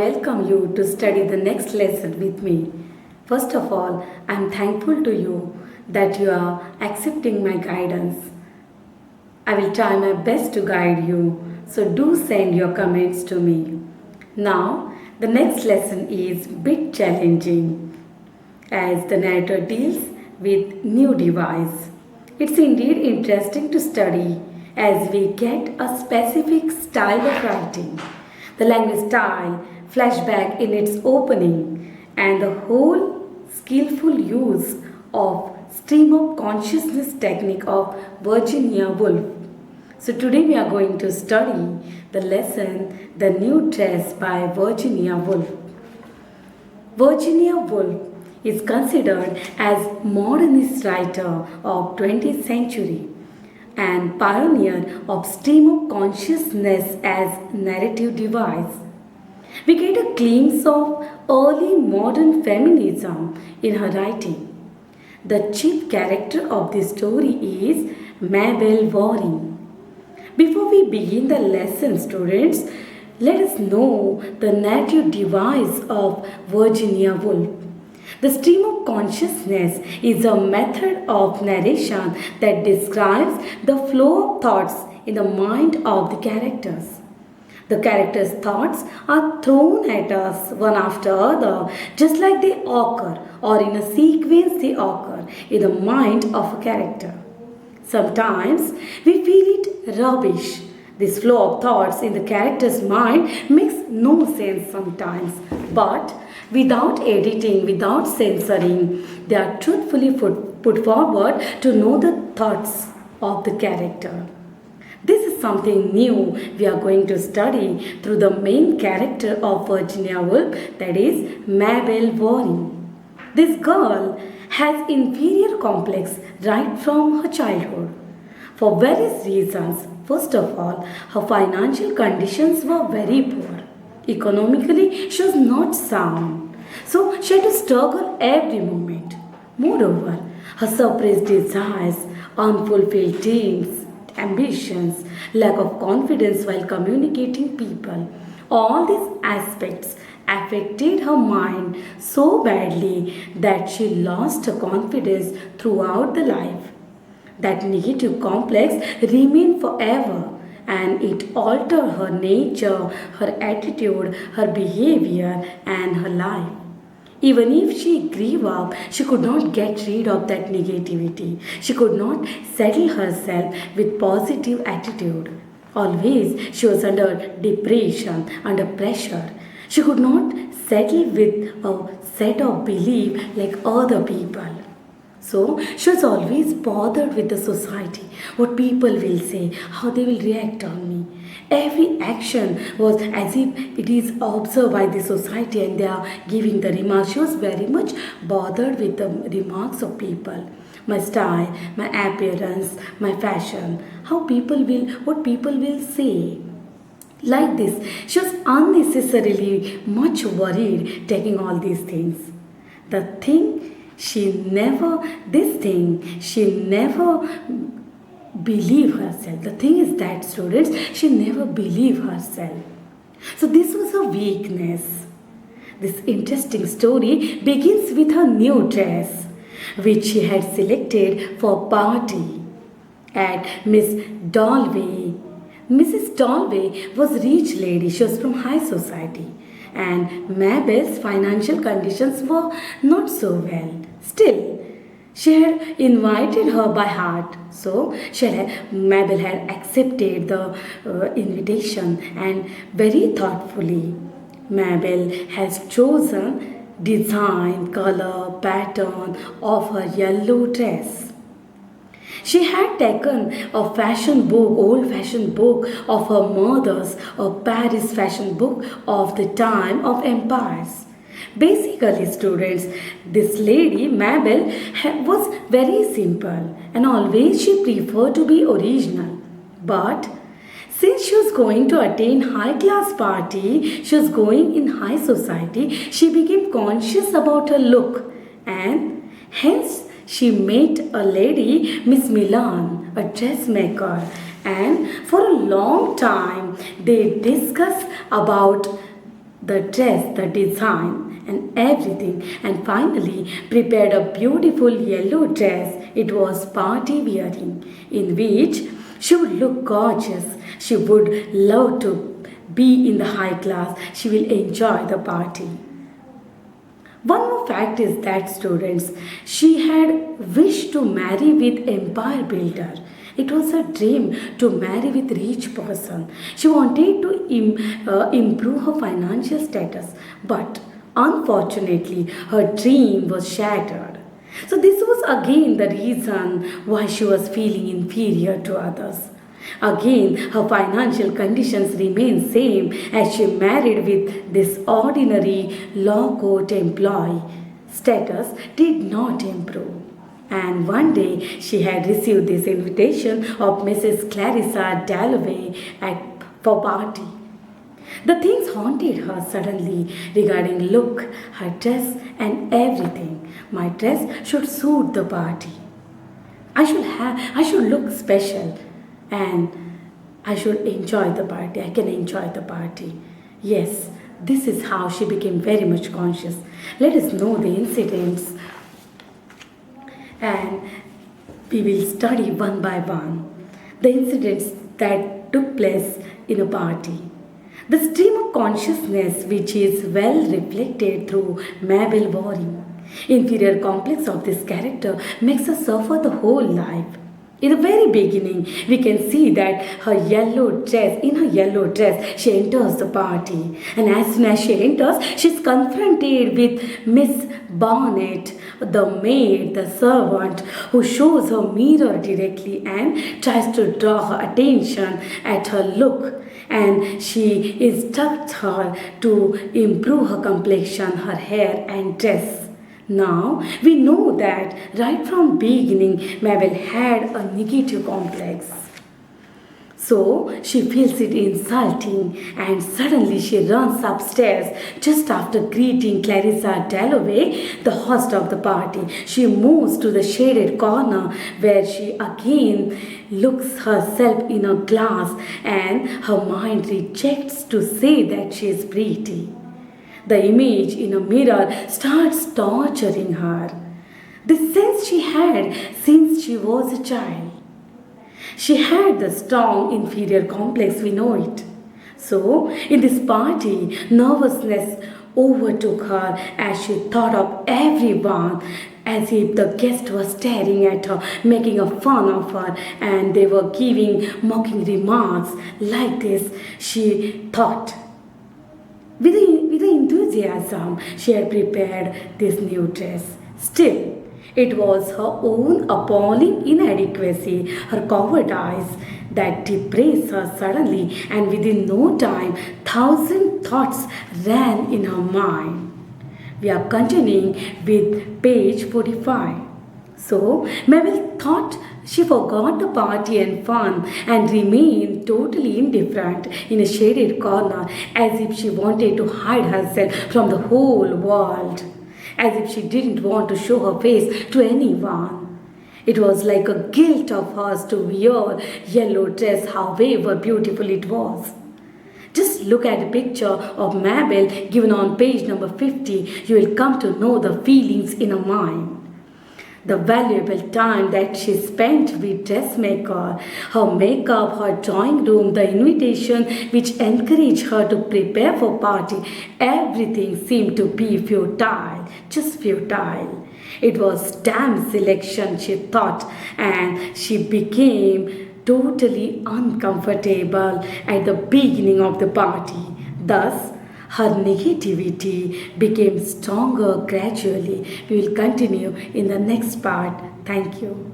welcome you to study the next lesson with me. First of all, I am thankful to you that you are accepting my guidance. I will try my best to guide you, so do send your comments to me. Now, the next lesson is bit challenging as the narrator deals with new device. It's indeed interesting to study as we get a specific style of writing. The language style, flashback in its opening, and the whole skillful use of stream of consciousness technique of Virginia Woolf. So today we are going to study the lesson The New Dress by Virginia Woolf. Virginia Woolf is considered as modernist writer of 20th century and pioneer of stream of consciousness as narrative device. We get a glimpse of early modern feminism in her writing. The chief character of this story is Mabel Waring. Before we begin the lesson, students, let us know the narrative device of Virginia Woolf. The stream of consciousness is a method of narration that describes the flow of thoughts in the mind of the characters. The characters' thoughts are thrown at us one after other, just like they occur, or in a sequence they occur in the mind of a character. Sometimes we feel it rubbish. This flow of thoughts in the character's mind makes no sense sometimes, but without editing, without censoring, they are truthfully put forward to know the thoughts of the character. This is something new we are going to study through the main character of Virginia Woolf, that is Mabel Waring. This girl has inferior complex right from her childhood. For various reasons, first of all, her financial conditions were very poor. Economically, she was not sound. So she had to struggle every moment. Moreover, her suppressed desires, unfulfilled dreams, ambitions, lack of confidence while communicating people, all these aspects affected her mind so badly that she lost her confidence throughout the life. That negative complex remained forever and it altered her nature, her attitude, her behavior and her life. Even if she grew up, she could not get rid of that negativity. She could not settle herself with positive attitude. Always she was under depression, under pressure. She could not settle with a set of belief like other people. So she was always bothered with the society, what people will say, how they will react on me. Every action was as if it is observed by the society and they are giving the remarks. She was very much bothered with the remarks of people. My style, my appearance, my fashion, what people will say. Like this, she was unnecessarily much worried taking all these things. She never believed herself. The thing is that, students, she never believed herself. So this was her weakness. This interesting story begins with her new dress, which she had selected for a party at Miss Dalway. Mrs. Dalway was a rich lady. She was from high society. And Mabel's financial conditions were not so well. Still, she had invited her by heart. So, Mabel had accepted the invitation and very thoughtfully, Mabel has chosen design, color, pattern of her yellow dress. She had taken a old-fashioned book of her mother's, a Paris fashion book of the time of empires. Basically, students, this lady, Mabel, was very simple and always she preferred to be original. But since she was going to attend high-class party, she was going in high society, she became conscious about her look and hence she met a lady, Miss Milan, a dressmaker, and for a long time they discussed about the dress, the design, and everything, and finally prepared a beautiful yellow dress. It was party wearing, in which she would look gorgeous. She would love to be in the high class. She will enjoy the party. One more fact is that students, she had wished to marry with empire builder. It was her dream to marry with rich person. She wanted to improve her financial status, but unfortunately her dream was shattered. So this was again the reason why she was feeling inferior to others. Again, her financial conditions remained same as she married with this ordinary law court employee. Status did not improve. And one day she had received this invitation of Mrs. Clarissa Dalloway for party. The things haunted her suddenly regarding look, her dress and everything. My dress should suit the party. I should look special and I should enjoy the party. I can enjoy the party. Yes, this is how she became very much conscious. Let us know the incidents and we will study one by one the incidents that took place in a party. The stream of consciousness which is well reflected through Mabel Waring. Inferior complex of this character makes her suffer the whole life. In the very beginning, we can see that in her yellow dress, she enters the party. And as soon as she enters, she is confronted with Miss Barnett, the maid, the servant, who shows her mirror directly and tries to draw her attention at her look. And she instructs her to improve her complexion, her hair and dress. Now, we know that right from beginning, Mabel had a negative complex. So, she feels it insulting and suddenly she runs upstairs just after greeting Clarissa Dalloway, the host of the party. She moves to the shaded corner where she again looks herself in a glass and her mind rejects to say that she is pretty. The image in a mirror starts torturing her. The sense she had since she was a child. She had the strong inferior complex, we know it. So, in this party, nervousness overtook her as she thought of everyone as if the guest was staring at her, making a fun of her, and they were giving mocking remarks like this, she thought. With the enthusiasm, she had prepared this new dress. Still, it was her own appalling inadequacy, her cowardice, that depressed her suddenly, and within no time, 1,000 thoughts ran in her mind. We are continuing with page 45. So, Mabel thought she forgot the party and fun and remained totally indifferent in a shaded corner as if she wanted to hide herself from the whole world, as if she didn't want to show her face to anyone. It was like a guilt of hers to wear yellow dress, however beautiful it was. Just look at the picture of Mabel given on page number 50. You will come to know the feelings in her mind. The valuable time that she spent with dressmaker, her makeup, her drawing room, the invitation which encouraged her to prepare for party, everything seemed to be futile, just futile. It was damn selection, she thought, and she became totally uncomfortable at the beginning of the party. Thus, her negativity became stronger gradually. We will continue in the next part. Thank you.